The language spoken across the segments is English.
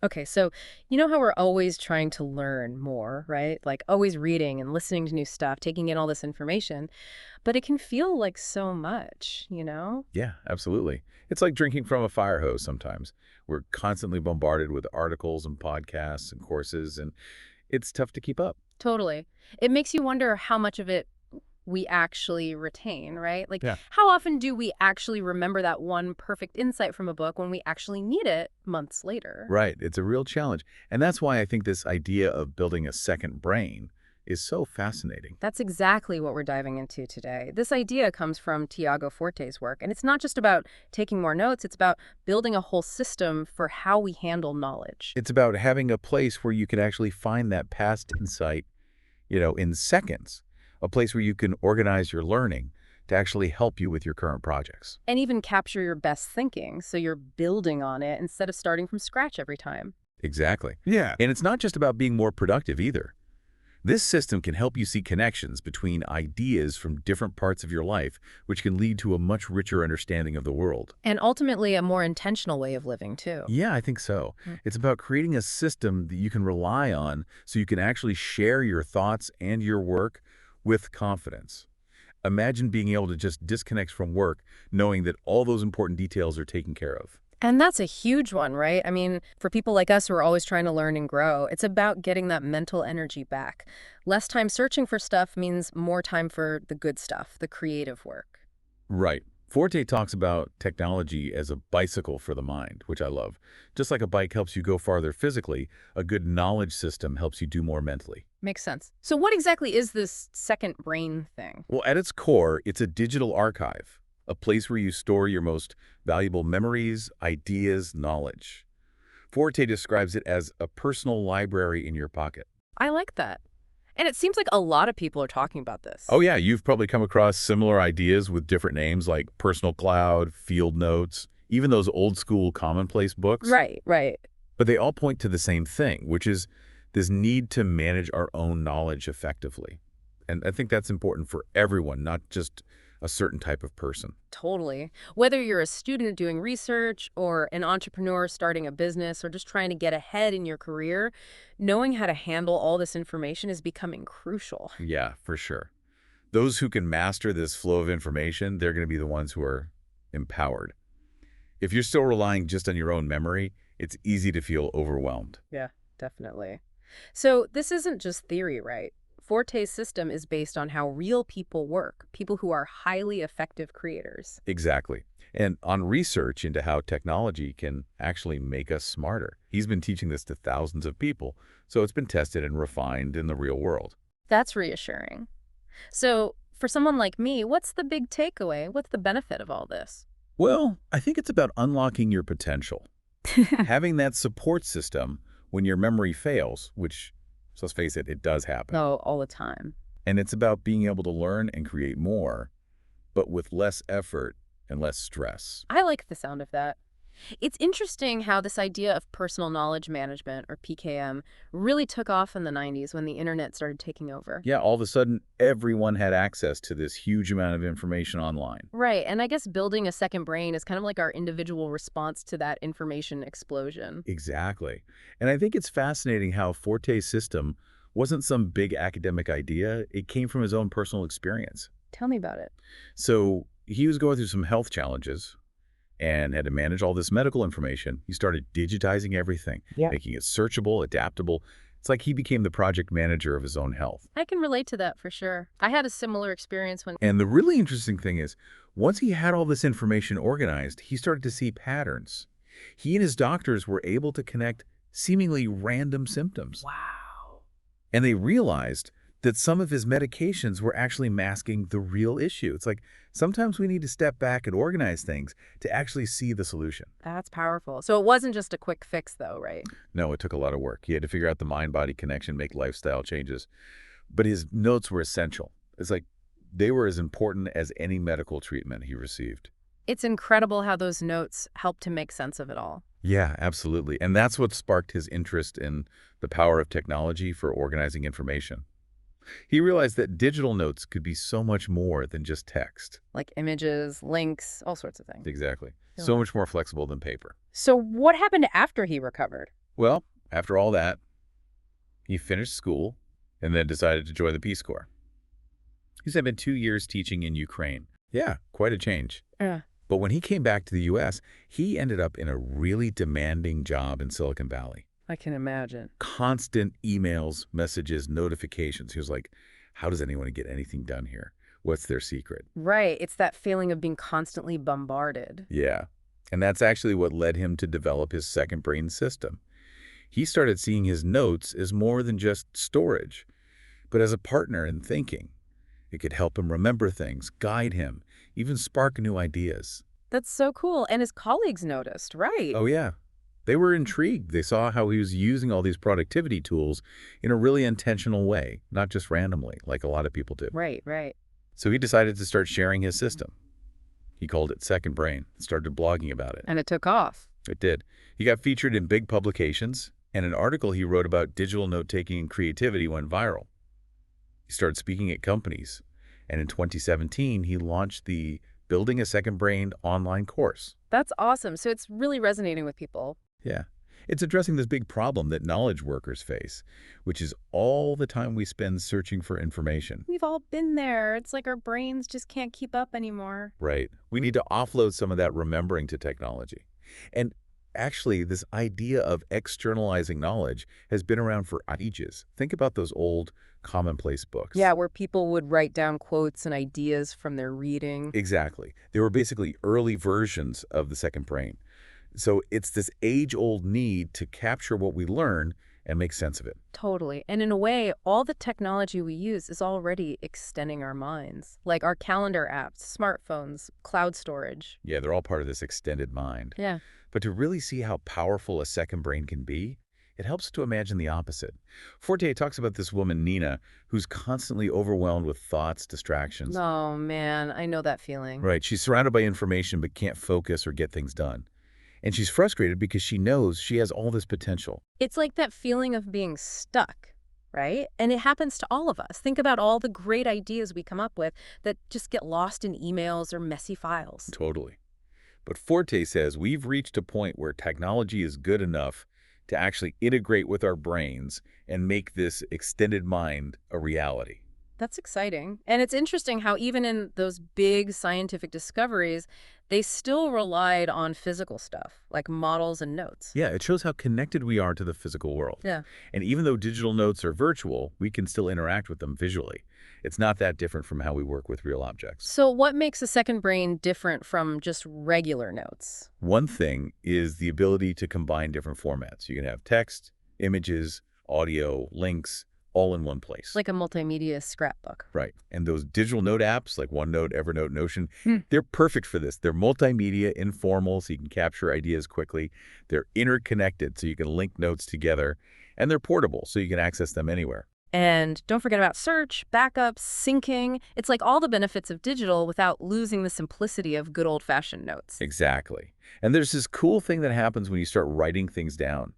Okay, so you know how we're always trying to learn more, right? Like always reading and listening to new stuff, taking in all this information, but it can feel like so much, you know? Yeah, absolutely. It's like drinking from a fire hose sometimes. We're constantly bombarded with articles and podcasts and courses, and it's tough to keep up. Totally. It makes you wonder how much of it we actually retain, right? Like, Yeah. how often do we actually remember that one perfect insight from a book when we actually need it months later? Right. It's a real challenge. And that's why I think this idea of building a second brain is so fascinating. That's exactly what we're diving into today. This idea comes from Tiago Forte's work, and it's not just about taking more notes, it's about building a whole system for how we handle knowledge. It's about having a place where you can actually find that past insight, in seconds, a place where you can organize your learning to actually help you with your current projects. And even capture your best thinking, so you're building on it instead of starting from scratch every time. Exactly. Yeah. And it's not just about being more productive either. This system can help you see connections between ideas from different parts of your life, which can lead to a much richer understanding of the world. And ultimately, a more intentional way of living, too. Yeah, I think so. Mm. It's about creating a system that you can rely on so you can actually share your thoughts and your work with confidence. Imagine being able to just disconnect from work, knowing that all those important details are taken care of. And that's a huge one, right? I mean, for people like us who are always trying to learn and grow, it's about getting that mental energy back. Less time searching for stuff means more time for the good stuff, the creative work. Right. Forte talks about technology as a bicycle for the mind, which I love. Just like a bike helps you go farther physically, a good knowledge system helps you do more mentally. Makes sense. So what exactly is this second brain thing? Well, at its core, it's a digital archive, a place where you store your most valuable memories, ideas, knowledge. Forte describes it as a personal library in your pocket. I like that. And it seems like a lot of people are talking about this. Oh yeah, you've probably come across similar ideas with different names like personal cloud, field notes, even those old school commonplace books. Right, right. But they all point to the same thing, which is this need to manage our own knowledge effectively. And I think that's important for everyone, not just a certain type of person. Totally. Whether you're a student doing research or an entrepreneur starting a business or just trying to get ahead in your career, knowing how to handle all this information is becoming crucial. Yeah, for sure. Those who can master this flow of information, they're going to be the ones who are empowered. If you're still relying just on your own memory, it's easy to feel overwhelmed. Yeah, definitely. So this isn't just theory, right? Forte's system is based on how real people work, people who are highly effective creators. Exactly. And on research into how technology can actually make us smarter. He's been teaching this to thousands of people, so it's been tested and refined in the real world. That's reassuring. So for someone like me, what's the big takeaway? What's the benefit of all this? Well, I think it's about unlocking your potential. Having that support system when your memory fails, which, so let's face it, it does happen. No, all the time. And it's about being able to learn and create more, but with less effort and less stress. I like the sound of that. It's interesting how this idea of personal knowledge management, or PKM, really took off in the 90s when the internet started taking over. Yeah, all of a sudden, everyone had access to this huge amount of information online. Right, and I guess building a second brain is kind of like our individual response to that information explosion. Exactly. And I think it's fascinating how Forte's system wasn't some big academic idea. It came from his own personal experience. Tell me about it. So he was going through some health challenges and had to manage all this medical information. He started digitizing everything, Yeah. making it searchable, adaptable. It's like he became the project manager of his own health. I can relate to that for sure. I had a similar experience when... And the really interesting thing is, once he had all this information organized, he started to see patterns. He and his doctors were able to connect seemingly random symptoms. Wow. And they realized that some of his medications were actually masking the real issue. It's like sometimes we need to step back and organize things to actually see the solution. That's powerful. So it wasn't just a quick fix, though, right? No, it took a lot of work. He had to figure out the mind-body connection, make lifestyle changes. But his notes were essential. It's like they were as important as any medical treatment he received. It's incredible how those notes help to make sense of it all. Yeah, absolutely. And that's what sparked his interest in the power of technology for organizing information. He realized that digital notes could be so much more than just text. Like images, links, all sorts of things. Exactly. Yeah. So much more flexible than paper. So what happened after he recovered? Well, after all that, he finished school and then decided to join the Peace Corps. He spent 2 years teaching in Ukraine. Yeah, quite a change. Yeah. But when he came back to the U.S., he ended up in a really demanding job in Silicon Valley. I can imagine. Constant emails, messages, notifications. He was like, how does anyone get anything done here? What's their secret? Right. It's that feeling of being constantly bombarded. Yeah. And that's actually what led him to develop his second brain system. He started seeing his notes as more than just storage, but as a partner in thinking. It could help him remember things, guide him, even spark new ideas. That's so cool. And his colleagues noticed, right? Oh, yeah. They were intrigued. They saw how he was using all these productivity tools in a really intentional way, not just randomly, like a lot of people do. Right, right. So he decided to start sharing his system. He called it Second Brain, started blogging about it. And it took off. It did. He got featured in big publications, and an article he wrote about digital note-taking and creativity went viral. He started speaking at companies, and in 2017, he launched the Building a Second Brain online course. That's awesome. So it's really resonating with people. Yeah. It's addressing this big problem that knowledge workers face, which is all the time we spend searching for information. We've all been there. It's like our brains just can't keep up anymore. Right. We need to offload some of that remembering to technology. And actually, this idea of externalizing knowledge has been around for ages. Think about those old commonplace books. Yeah, where people would write down quotes and ideas from their reading. Exactly. They were basically early versions of the second brain. So it's this age-old need to capture what we learn and make sense of it. Totally. And in a way, all the technology we use is already extending our minds. Like our calendar apps, smartphones, cloud storage. Yeah, they're all part of this extended mind. Yeah. But to really see how powerful a second brain can be, it helps to imagine the opposite. Forte talks about this woman, Nina, who's constantly overwhelmed with thoughts, distractions. Oh, man, I know that feeling. Right. She's surrounded by information but can't focus or get things done. And she's frustrated because she knows she has all this potential. It's like that feeling of being stuck, right? And it happens to all of us. Think about all the great ideas we come up with that just get lost in emails or messy files. Totally. But Forte says we've reached a point where technology is good enough to actually integrate with our brains and make this extended mind a reality. That's exciting. And it's interesting how even in those big scientific discoveries, they still relied on physical stuff, like models and notes. Yeah, it shows how connected we are to the physical world. Yeah. And even though digital notes are virtual, we can still interact with them visually. It's not that different from how we work with real objects. So what makes a second brain different from just regular notes? One thing is the ability to combine different formats. You can have text, images, audio, links, all in one place. Like a multimedia scrapbook. Right. And those digital note apps like OneNote, Evernote, Notion, they're perfect for this. They're multimedia, informal, so you can capture ideas quickly. They're interconnected, so you can link notes together. And they're portable, so you can access them anywhere. And don't forget about search, backups, syncing. It's like all the benefits of digital without losing the simplicity of good old-fashioned notes. Exactly. And there's this cool thing that happens when you start writing things down.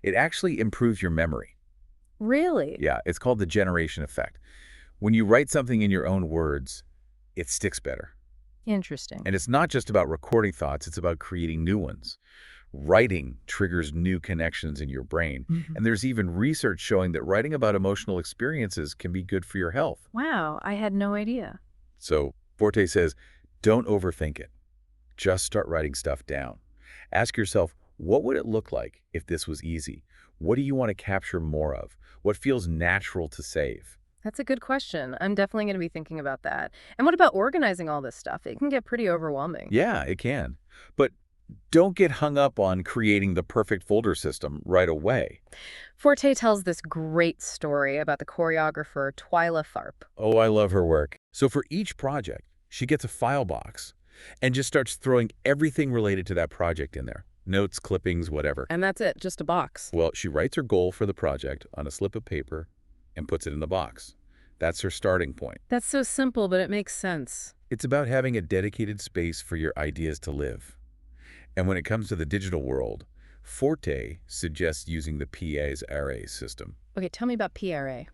It actually improves your memory. Really? Yeah, it's called the generation effect. When you write something in your own words, it sticks better. Interesting. And it's not just about recording thoughts, it's about creating new ones. Writing triggers new connections in your brain. And there's even research showing that writing about emotional experiences can be good for your health. Wow, I had no idea. So Forte says, don't overthink it. Just start writing stuff down. Ask yourself, what would it look like if this was easy? What do you want to capture more of? What feels natural to save? That's a good question. I'm definitely going to be thinking about that. And what about organizing all this stuff? It can get pretty overwhelming. Yeah, it can. But don't get hung up on creating the perfect folder system right away. Forte tells this great story about the choreographer Twyla Tharp. Oh, I love her work. So for each project, she gets a file box and just starts throwing everything related to that project in there. Notes, clippings, whatever. And that's it, just a box. Well, she writes her goal for the project on a slip of paper and puts it in the box. That's her starting point. That's so simple, but it makes sense. It's about having a dedicated space for your ideas to live. And when it comes to the digital world, Forte suggests using the PA's array system. Okay, tell me about PRA.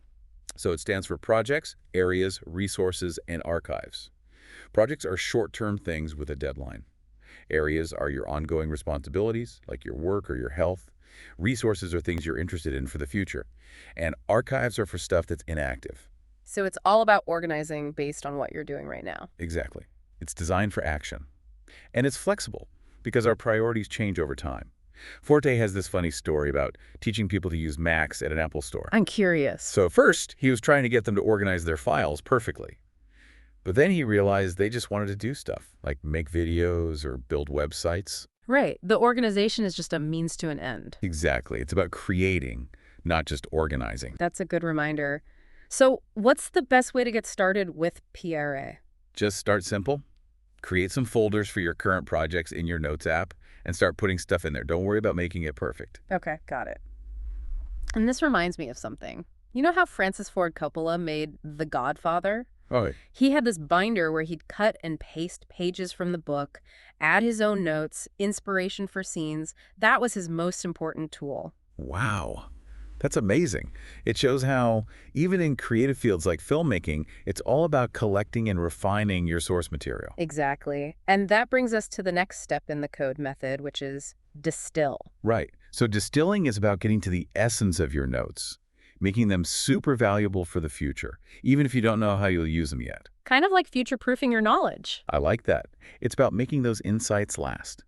So it stands for projects, areas, resources, and archives. Projects are short-term things with a deadline. Areas are your ongoing responsibilities, like your work or your health. Resources are things you're interested in for the future. And archives are for stuff that's inactive. So it's all about organizing based on what you're doing right now. Exactly. It's designed for action. And it's flexible because our priorities change over time. Forte has this funny story about teaching people to use Macs at an Apple store. I'm curious. So first, he was trying to get them to organize their files perfectly. But then he realized they just wanted to do stuff, like make videos or build websites. Right. The organization is just a means to an end. Exactly. It's about creating, not just organizing. That's a good reminder. So what's the best way to get started with PRA? Just start simple. Create some folders for your current projects in your Notes app and start putting stuff in there. Don't worry about making it perfect. Okay, got it. And this reminds me of something. You know how Francis Ford Coppola made The Godfather? Oh, He had this binder where he'd cut and paste pages from the book, add his own notes, inspiration for scenes. That was his most important tool. wow. That's amazing. It shows how, even in creative fields like filmmaking, it's all about collecting and refining your source material. Exactly. And that brings us to the next step in the code method, which is distill. Right. So distilling is about getting to the essence of your notes, making them super valuable for the future, even if you don't know how you'll use them yet. Kind of like future-proofing your knowledge. I like that. It's about making those insights last.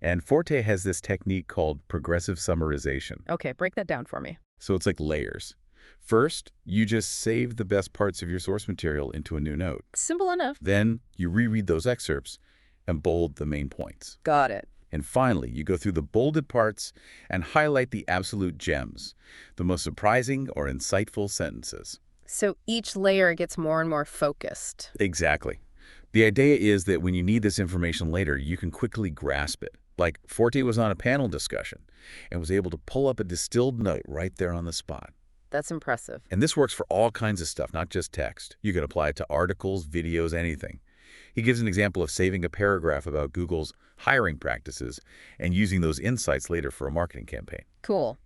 And Forte has this technique called progressive summarization. Okay, break that down for me. So it's like layers. First, you just save the best parts of your source material into a new note. Simple enough. Then you reread those excerpts and bold the main points. Got it. And finally, you go through the bolded parts and highlight the absolute gems, the most surprising or insightful sentences. So each layer gets more and more focused. Exactly. The idea is that when you need this information later, you can quickly grasp it. Like Forte was on a panel discussion and was able to pull up a distilled note right there on the spot. That's impressive. And this works for all kinds of stuff, not just text. You can apply it to articles, videos, anything. He gives an example of saving a paragraph about Google's hiring practices and using those insights later for a marketing campaign. Cool.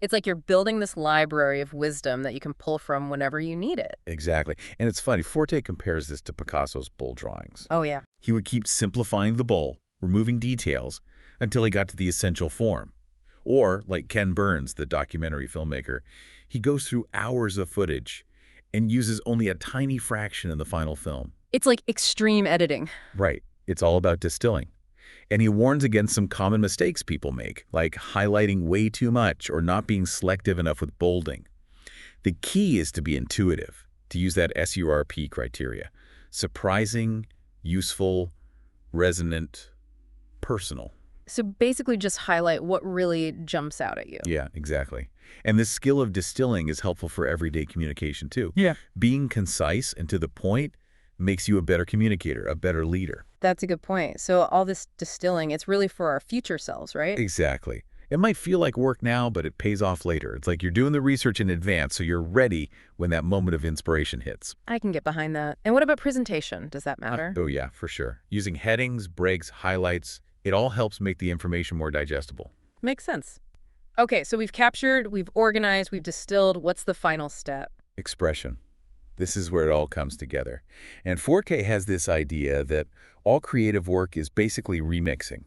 It's like you're building this library of wisdom that you can pull from whenever you need it. Exactly. And it's funny, Forte compares this to Picasso's bull drawings. Oh, yeah. He would keep simplifying the bull, removing details, until he got to the essential form. Or, like Ken Burns, the documentary filmmaker, he goes through hours of footage and uses only a tiny fraction in the final film. It's like extreme editing. Right. It's all about distilling. And he warns against some common mistakes people make, like highlighting way too much or not being selective enough with bolding. The key is to be intuitive, to use that SURP criteria. Surprising, useful, resonant, personal. So basically just highlight what really jumps out at you. Yeah, exactly. And this skill of distilling is helpful for everyday communication too. Yeah. Being concise and to the point makes you a better communicator, a better leader. That's a good point. So all this distilling, it's really for our future selves, right? Exactly. It might feel like work now, but it pays off later. It's like you're doing the research in advance, so you're ready when that moment of inspiration hits. I can get behind that. And what about presentation? Does that matter? Oh yeah, for sure. Using headings, breaks, highlights, it all helps make the information more digestible. Makes sense. Okay, so we've captured, we've organized, we've distilled. What's the final step? Expression. This is where it all comes together. And Forte has this idea that all creative work is basically remixing.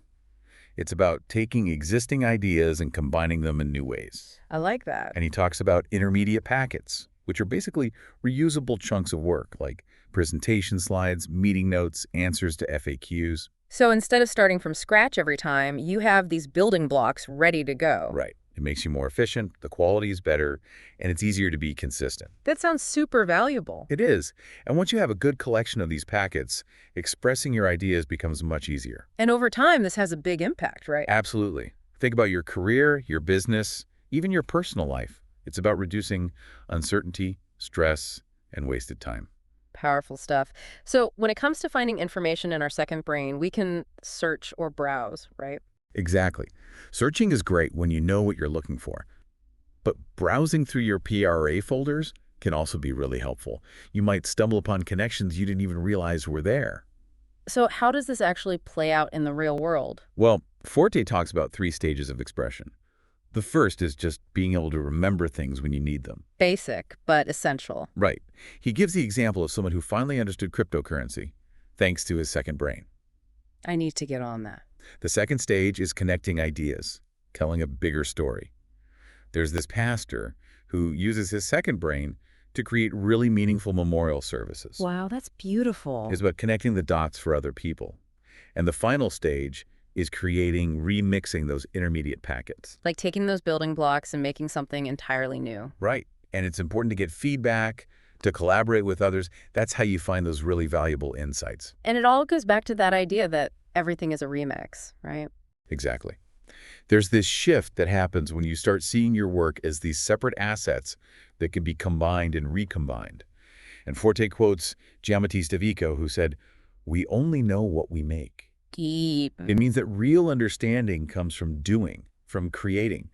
It's about taking existing ideas and combining them in new ways. I like that. And he talks about intermediate packets, which are basically reusable chunks of work, like presentation slides, meeting notes, answers to FAQs. So instead of starting from scratch every time, you have these building blocks ready to go. Right. It makes you more efficient, the quality is better, and it's easier to be consistent. That sounds super valuable. It is. And once you have a good collection of these packets, expressing your ideas becomes much easier. And over time, this has a big impact, right? Absolutely. Think about your career, your business, even your personal life. It's about reducing uncertainty, stress, and wasted time. Powerful stuff. So when it comes to finding information in our second brain, we can search or browse, right? Exactly. Searching is great when you know what you're looking for. But browsing through your PRA folders can also be really helpful. You might stumble upon connections you didn't even realize were there. So how does this actually play out in the real world? Well, Forte talks about 3 stages of expression. The first is just being able to remember things when you need them. Basic, but essential. Right. He gives the example of someone who finally understood cryptocurrency, thanks to his second brain. I need to get on that. The second stage is connecting ideas. telling a bigger story. There's this pastor who uses his second brain to create really meaningful memorial services. Wow, that's beautiful. It's about connecting the dots for other people. And the final stage is remixing those intermediate packets. Like taking those building blocks and making something entirely new. Right. And it's important to get feedback, to collaborate with others. That's how you find those really valuable insights. And it all goes back to that idea that everything is a remix, right? Exactly. There's this shift that happens when you start seeing your work as these separate assets that can be combined and recombined. And Forte quotes Giambattista Vico, who said, "We only know what we make." Deep. It means that real understanding comes from doing, from creating.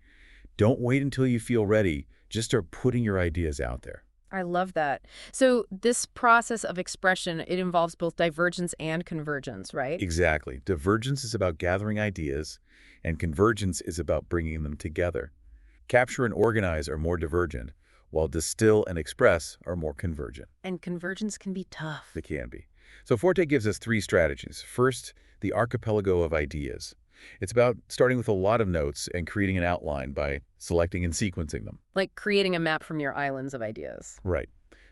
Don't wait until you feel ready. Just start putting your ideas out there. I love that. So this process of expression, it involves both divergence and convergence, right? Exactly. Divergence is about gathering ideas, and convergence is about bringing them together. Capture and organize are more divergent, while distill and express are more convergent. And convergence can be tough. They can be. So Forte gives us 3 strategies. First, the archipelago of ideas. It's about starting with a lot of notes and creating an outline by selecting and sequencing them. Like creating a map from your islands of ideas. Right.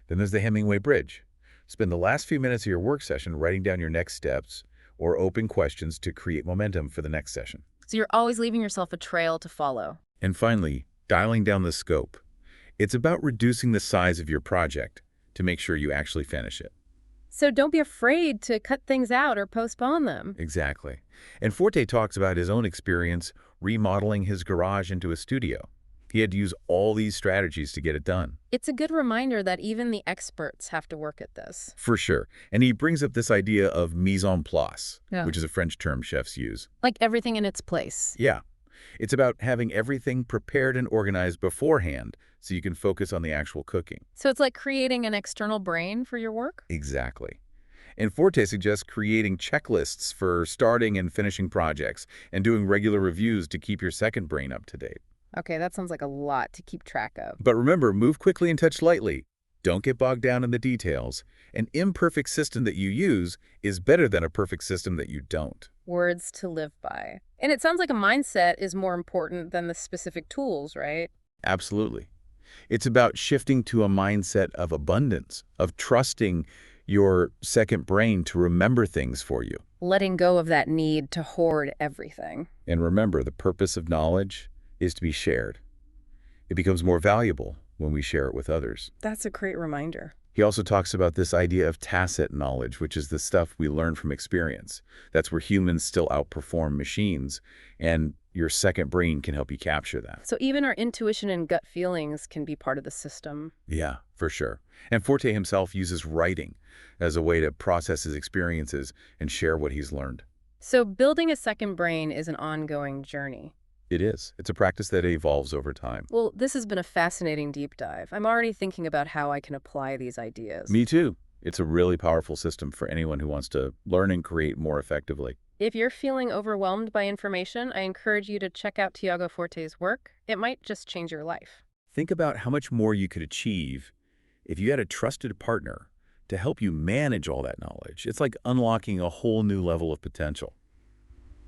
Then there's the Hemingway Bridge. Spend the last few minutes of your work session writing down your next steps or open questions to create momentum for the next session. So you're always leaving yourself a trail to follow. And finally, dialing down the scope. It's about reducing the size of your project to make sure you actually finish it. So don't be afraid to cut things out or postpone them. Exactly. And Forte talks about his own experience remodeling his garage into a studio. He had to use all these strategies to get it done. It's a good reminder that even the experts have to work at this. For sure. And he brings up this idea of mise en place, Yeah. which is a French term chefs use. Like everything in its place. Yeah. It's about having everything prepared and organized beforehand so you can focus on the actual cooking. So it's like creating an external brain for your work? Exactly. And Forte suggests creating checklists for starting and finishing projects and doing regular reviews to keep your second brain up to date. Okay, that sounds like a lot to keep track of. But remember, move quickly and touch lightly. Don't get bogged down in the details. An imperfect system that you use is better than a perfect system that you don't. Words to live by. And it sounds like a mindset is more important than the specific tools, right? Absolutely. It's about shifting to a mindset of abundance, of trusting your second brain to remember things for you. Letting go of that need to hoard everything. And remember, the purpose of knowledge is to be shared. It becomes more valuable when we share it with others. That's a great reminder. He also talks about this idea of tacit knowledge, which is the stuff we learn from experience. That's where humans still outperform machines, and your second brain can help you capture that. So even our intuition and gut feelings can be part of the system. Yeah, for sure. And Forte himself uses writing as a way to process his experiences and share what he's learned. So building a second brain is an ongoing journey. It is. It's a practice that evolves over time. Well, this has been a fascinating deep dive. I'm already thinking about how I can apply these ideas. Me too. It's a really powerful system for anyone who wants to learn and create more effectively. If you're feeling overwhelmed by information, I encourage you to check out Tiago Forte's work. It might just change your life. Think about how much more you could achieve if you had a trusted partner to help you manage all that knowledge. It's like unlocking a whole new level of potential.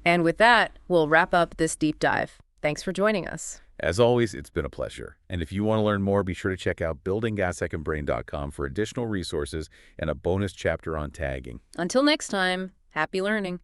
And with that, we'll wrap up this deep dive. Thanks for joining us. As always, it's been a pleasure. And if you want to learn more, be sure to check out buildingasecondbrain.com for additional resources and a bonus chapter on tagging. Until next time, happy learning.